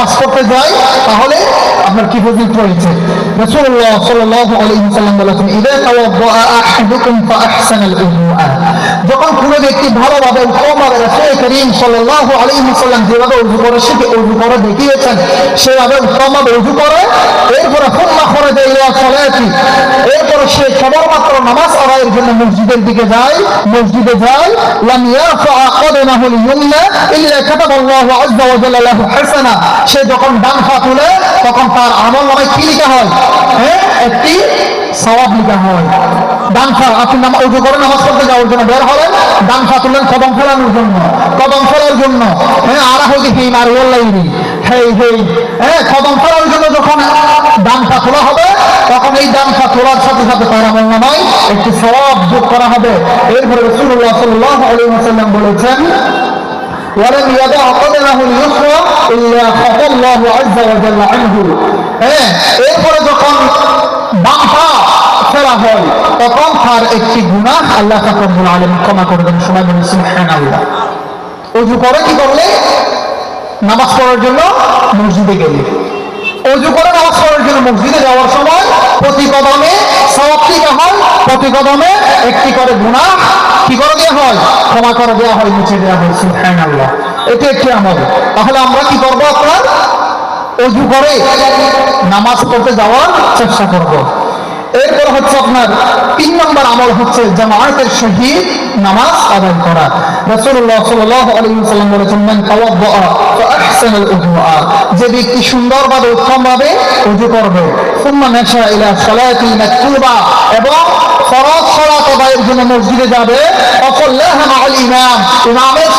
নামাজ পড়তে যায় তাহলে আপনার কি ফজিলত রয়েছে। রাসূলুল্লাহ সাল্লাল্লাহু আলাইহি ওয়াসাল্লাম বলেছেন, ইযা তাওয়াদ্দাআ আহাদুকুম ফাআহসানাল উযুআ, যখন কোনো ব্যক্তি ভালোভাবে উত্তমভাবে রাসূল করিম সাল্লাল্লাহু আলাইহি ওয়াসাল্লাম যেভাবে ওযু করে শিখে ওযু করে দেখিয়েছেন সেভাবে উত্তমভাবে ওযু করে, এরপরে সুম্মা খারাজা ইলা সালাতি, এরপরে সে কেবলমাত্র নামাজ আদায়ের জন্য মসজিদের দিকে যায়, মসজিদে যায়, লাম ইয়ারফা কদমাহু আল-ইয়ুমনা ইল্লা কাতাবাল্লাহু আযজা ওয়া জাল্লা লাহু হাসানা, সে যখন ডান পা তুলে তখন তার আমলনামায় কি লেখা হয়? একটি সওয়াব লেখা হয়। ডান পা আপনি ওযু করে নামাজ পড়তে যাওয়ার জন্য বের হলেন, ডান পা তুললেন কদম ফেলানোর জন্য, কদম ফেলার জন্য আরা হইতে হি মার ওয়াল্লাহি কদম ফেলার জন্য যখন ডান পা তোলা হবে তখন এই ডান পা তোলার সাথে সাথে তার আমলনামায় একটি সওয়াব যোগ করা হবে। এরপরে রাসূলুল্লাহ সাল্লাল্লাহু আলাইহি ওয়াসাল্লাম বলেছেন, ওয়ালাম ইয়াদা কদমাহু আল-ইয়ুসরা ইল্লা খাতাল্লাহু আযজা ওয়া জাল্লা আনহু, এরপরে যখন বাম পা ফেলা হয় তখন তার একটি গুনাহ আল্লাহ রাব্বুল আলামিন ক্ষমা করে দেন। সবাই বলেন সুবহানাল্লাহ। ওযু করে কি করলে? নামাজ পড়ার জন্য মসজিদে গেলে, ওযু করে নামাজ পড়ার জন্য মসজিদে যাওয়ার সময় প্রতি কদমে সওয়াব লেখা হয়, প্রতি কদমে একটি করে গুনাহ কি করে দেওয়া হয়? ক্ষমা করে দেওয়া হয়, মুছে দেওয়া হয়। সুবহানাল্লাহ। এটা একটি আমল। তাহলে আমরা কি করব? আপনার ওযু করে নামাজ পড়তে যাওয়ার চেষ্টা করব। এরপর হচ্ছে আপনার 3 নম্বর আমল হচ্ছে জামায়াতের সহিত নামাজ আদায় করা। রাসূলুল্লাহ সাল্লাল্লাহু আলাইহি ওয়াসাল্লাম বলেছেন, মান তাওয়াদ্দাআ ফাআহসানাল উযুআ, যে ব্যক্তি সুন্দরভাবে উত্তমভাবে ওযু করবে, সুম্মা মাশা ইলা সালাতি মাকতুবা, এবং ফরজ সালাত আদায়ের জন্য মসজিদে যাবে, ফাসাল্লাহা মাআল ইমাম, ইমামের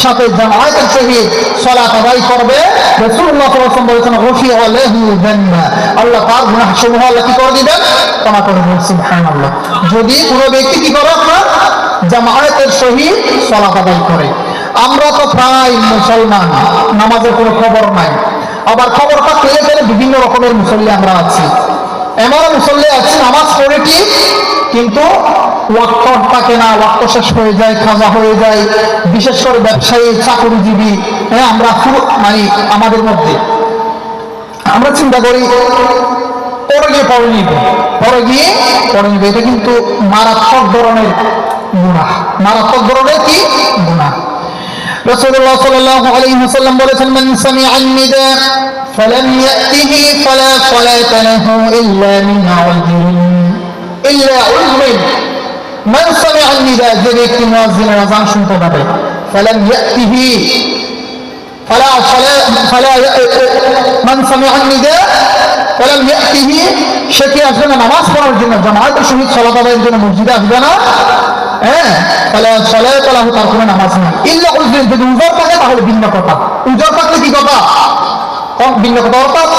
সাথে জামায়াতের সহিত সালাত আদায় করবে, রাসূলুল্লাহ সাল্লাল্লাহু আলাইহি ওয়াসাল্লাম বলেছেন, গফিরা লাহু যান্নাহ, আল্লাহ তার গুনাহসমূহ আল্লাহ কি করে দিবেন? ক্ষমা করে দিবেন। সুবহানাল্লাহ। যদি কোনো ব্যক্তি কি করে? আপনার জামায়াতের সহিত সালাত আদায় করে। আমরা তো প্রায় মুসলমান, নামাজের কোনো খবর নাই, আবার খবরটা পেয়ে গেলে বিভিন্ন রকমের মুসল্লি আমরা আছি। এমন মুসল্লি আছে নামাজ পড়ে ঠিক, কিন্তু ওয়াক্ত থাকে না, ওয়াক্ত শেষ হয়ে যায়, খাজা হয়ে যায়, বিশেষ করে ব্যবসায়ী চাকরিজীবী আমরা মানে আমাদের মধ্যে আমরা চিন্তা করি পরে গিয়ে পড়ে নিব, এটা কিন্তু মারাত্মক ধরনের গুনাহ, মারাত্মক ধরনের কি গুনাহ। রাসূলুল্লাহ সাল্লাল্লাহু আলাইহি ওয়াসাল্লাম বলেছেন, মান সামিআন নিদা ফালাম ইয়াতিহি ফালা সালাতা লাহু ইল্লা মিন উযরিন, মান সামিআন নিদা, যে ব্যক্তি মুয়াজ্জিনের আযান শুনতে পাবে, ফালাম ইয়াতিহি ফালা মান সামিআন নিদা ফালাম ইয়াতিহি, সে কি আসবে না নামাজ পড়ার জন্য, জামায়াতের সহিত সালাত আদায়ের জন্য মসজিদে আসবে না, ফালা সালাতা লাহু, তার কোনো নামাজ নেই, ইল্লা উযরিন, যদি উযর থাকে তাহলে ভিন্ন কথা, উযর থাকলে কি কথা? ভিন্ন কথা। অর্থাৎ